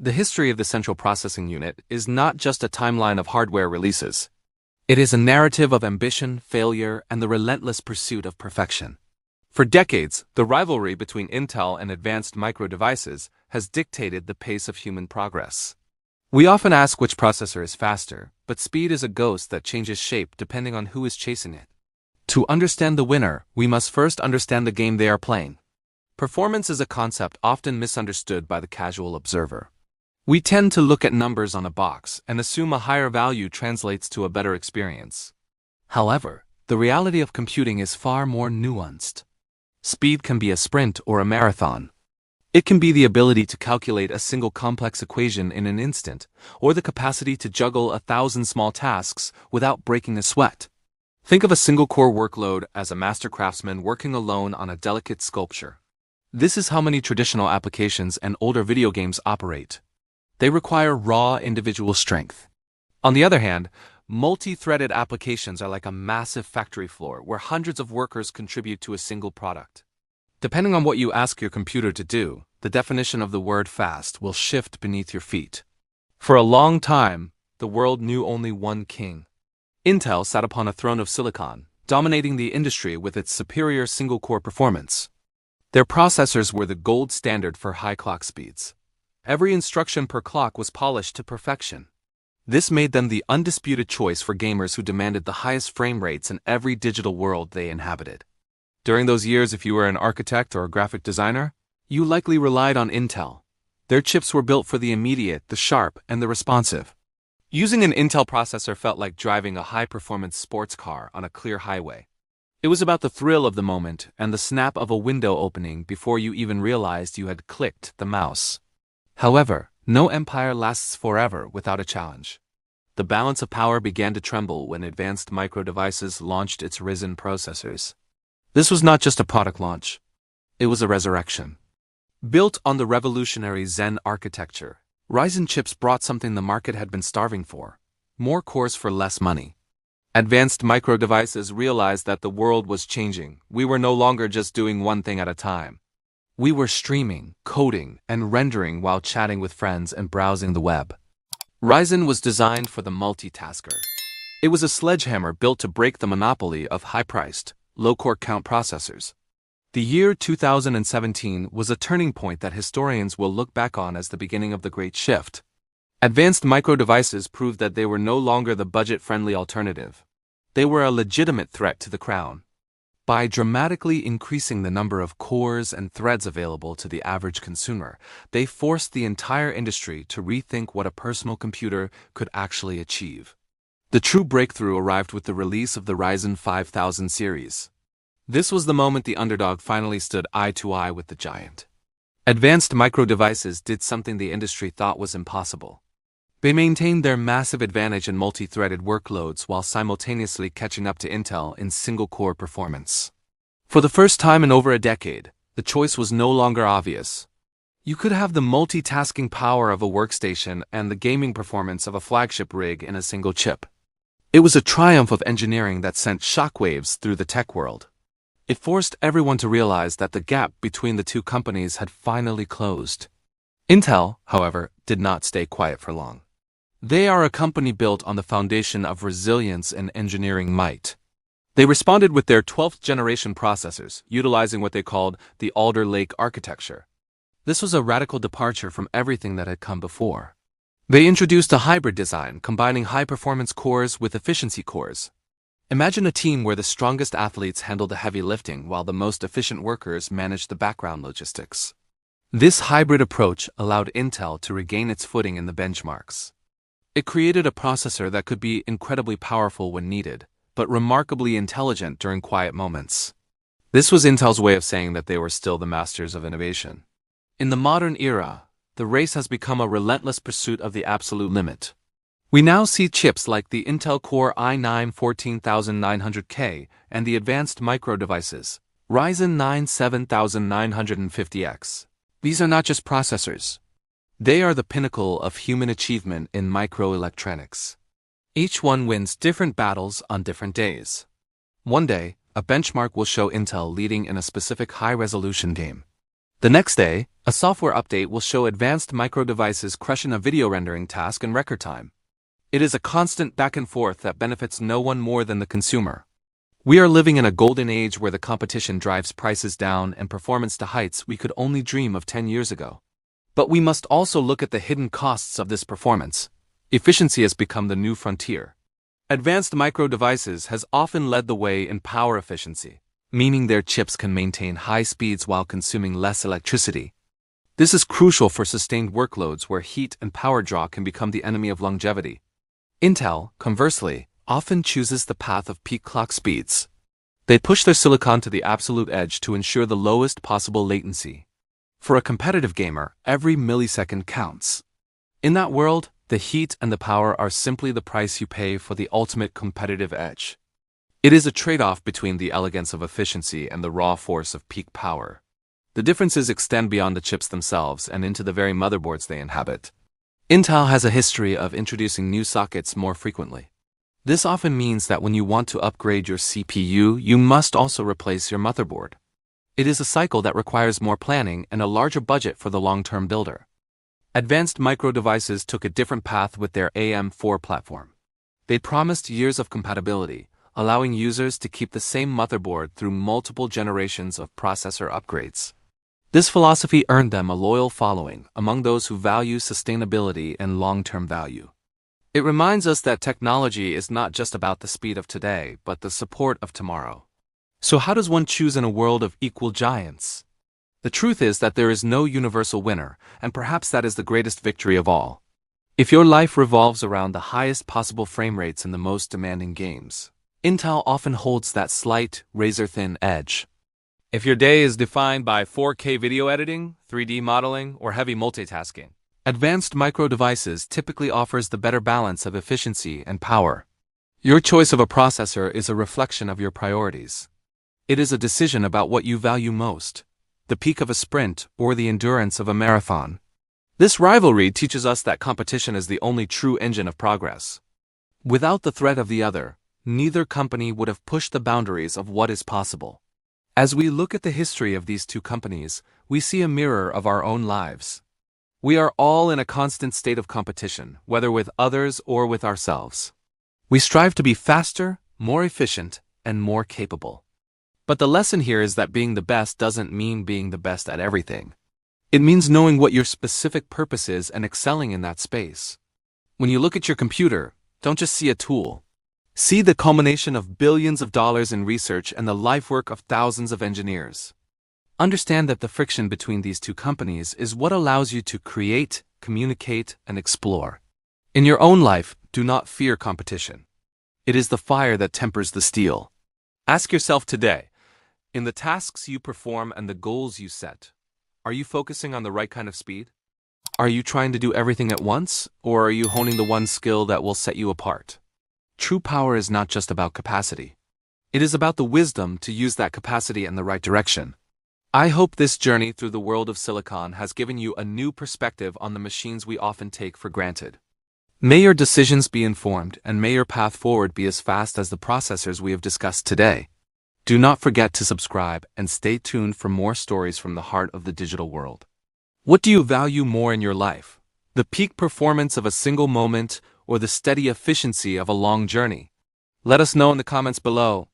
The history of the central processing unit is not just a timeline of hardware releases. It is a narrative of ambition, failure, and the relentless pursuit of perfection. For decades, the rivalry between Intel and advanced micro devices has dictated the pace of human progress. We often ask which processor is faster, but speed is a ghost that changes shape depending on who is chasing it. To understand the winner, we must first understand the game they are playing. Performance is a concept often misunderstood by the casual observer. We tend to look at numbers on a box and assume a higher value translates to a better experience. However, the reality of computing is far more nuanced. Speed can be a sprint or a marathon. It can be the ability to calculate a single complex equation in an instant, or the capacity to juggle 1,000 small tasks without breaking a sweat. Think of a single-core workload as a master craftsman working alone on a delicate sculpture. This is how many traditional applications and older video games operate. They require raw individual strength. On the other hand, multi-threaded applications are like a massive factory floor where hundreds of workers contribute to a single product. Depending on what you ask your computer to do, the definition of the word fast will shift beneath your feet. For a long time, the world knew only one king. Intel sat upon a throne of silicon, dominating the industry with its superior single-core performance. Their processors were the gold standard for high clock speeds. Every instruction per clock was polished to perfection. This made them the undisputed choice for gamers who demanded the highest frame rates in every digital world they inhabited. During those years, if you were an architect or a graphic designer, you likely relied on Intel. Their chips were built for the immediate, the sharp, and the responsive. Using an Intel processor felt like driving a high-performance sports car on a clear highway. It was about the thrill of the moment and the snap of a window opening before you even realized you had clicked the mouse. However, no empire lasts forever without a challenge. The balance of power began to tremble when Advanced Micro Devices launched its Ryzen processors. This was not just a product launch. It was a resurrection. Built on the revolutionary Zen architecture, Ryzen chips brought something the market had been starving for: more cores for less money. Advanced Micro Devices realized that the world was changing. We were no longer just doing one thing at a time. We were streaming, coding, and rendering while chatting with friends and browsing the web. Ryzen was designed for the multitasker. It was a sledgehammer built to break the monopoly of high-priced, low-core count processors. The year 2017 was a turning point that historians will look back on as the beginning of the Great Shift. Advanced Micro Devices proved that they were no longer the budget-friendly alternative. They were a legitimate threat to the crown. By dramatically increasing the number of cores and threads available to the average consumer, they forced the entire industry to rethink what a personal computer could actually achieve. The true breakthrough arrived with the release of the Ryzen 5000 series. This was the moment the underdog finally stood eye to eye with the giant. Advanced Micro Devices did something the industry thought was impossible. They maintained their massive advantage in multi-threaded workloads while simultaneously catching up to Intel in single-core performance. For the first time in over a decade, the choice was no longer obvious. You could have the multitasking power of a workstation and the gaming performance of a flagship rig in a single chip. It was a triumph of engineering that sent shockwaves through the tech world. It forced everyone to realize that the gap between the two companies had finally closed. Intel, however, did not stay quiet for long. They are a company built on the foundation of resilience and engineering might. They responded with their 12th generation processors, utilizing what they called the Alder Lake architecture. This was a radical departure from everything that had come before. They introduced a hybrid design, combining high-performance cores with efficiency cores. Imagine a team where the strongest athletes handle the heavy lifting while the most efficient workers manage the background logistics. This hybrid approach allowed Intel to regain its footing in the benchmarks. It created a processor that could be incredibly powerful when needed, but remarkably intelligent during quiet moments. This was Intel's way of saying that they were still the masters of innovation. In the modern era, the race has become a relentless pursuit of the absolute limit. We now see chips like the Intel Core i9-14900K and the Advanced Micro Devices, Ryzen 9 7950X. These are not just processors. They are the pinnacle of human achievement in microelectronics. Each one wins different battles on different days. One day, a benchmark will show Intel leading in a specific high-resolution game. The next day, a software update will show advanced micro devices crushing a video rendering task in record time. It is a constant back and forth that benefits no one more than the consumer. We are living in a golden age where the competition drives prices down and performance to heights we could only dream of 10 years ago. But we must also look at the hidden costs of this performance. Efficiency has become the new frontier. Advanced micro devices has often led the way in power efficiency, meaning their chips can maintain high speeds while consuming less electricity. This is crucial for sustained workloads where heat and power draw can become the enemy of longevity. Intel, conversely, often chooses the path of peak clock speeds. They push their silicon to the absolute edge to ensure the lowest possible latency. For a competitive gamer, every millisecond counts. In that world, the heat and the power are simply the price you pay for the ultimate competitive edge. It is a trade-off between the elegance of efficiency and the raw force of peak power. The differences extend beyond the chips themselves and into the very motherboards they inhabit. Intel has a history of introducing new sockets more frequently. This often means that when you want to upgrade your CPU, you must also replace your motherboard. It is a cycle that requires more planning and a larger budget for the long-term builder. Advanced micro devices took a different path with their AM4 platform. They promised years of compatibility, allowing users to keep the same motherboard through multiple generations of processor upgrades. This philosophy earned them a loyal following among those who value sustainability and long-term value. It reminds us that technology is not just about the speed of today, but the support of tomorrow. So how does one choose in a world of equal giants? The truth is that there is no universal winner, and perhaps that is the greatest victory of all. If your life revolves around the highest possible frame rates in the most demanding games, Intel often holds that slight, razor-thin edge. If your day is defined by 4K video editing, 3D modeling, or heavy multitasking, advanced micro devices typically offers the better balance of efficiency and power. Your choice of a processor is a reflection of your priorities. It is a decision about what you value most, the peak of a sprint or the endurance of a marathon. This rivalry teaches us that competition is the only true engine of progress. Without the threat of the other, neither company would have pushed the boundaries of what is possible. As we look at the history of these two companies, we see a mirror of our own lives. We are all in a constant state of competition, whether with others or with ourselves. We strive to be faster, more efficient, and more capable. But the lesson here is that being the best doesn't mean being the best at everything. It means knowing what your specific purpose is and excelling in that space. When you look at your computer, don't just see a tool. See the culmination of billions of dollars in research and the life work of thousands of engineers. Understand that the friction between these two companies is what allows you to create, communicate, and explore. In your own life, do not fear competition. It is the fire that tempers the steel. Ask yourself today, in the tasks you perform and the goals you set, are you focusing on the right kind of speed? Are you trying to do everything at once, or are you honing the one skill that will set you apart? True power is not just about capacity. It is about the wisdom to use that capacity in the right direction. I hope this journey through the world of silicon has given you a new perspective on the machines we often take for granted. May your decisions be informed and may your path forward be as fast as the processors we have discussed today. Do not forget to subscribe and stay tuned for more stories from the heart of the digital world. What do you value more in your life? The peak performance of a single moment or the steady efficiency of a long journey? Let us know in the comments below.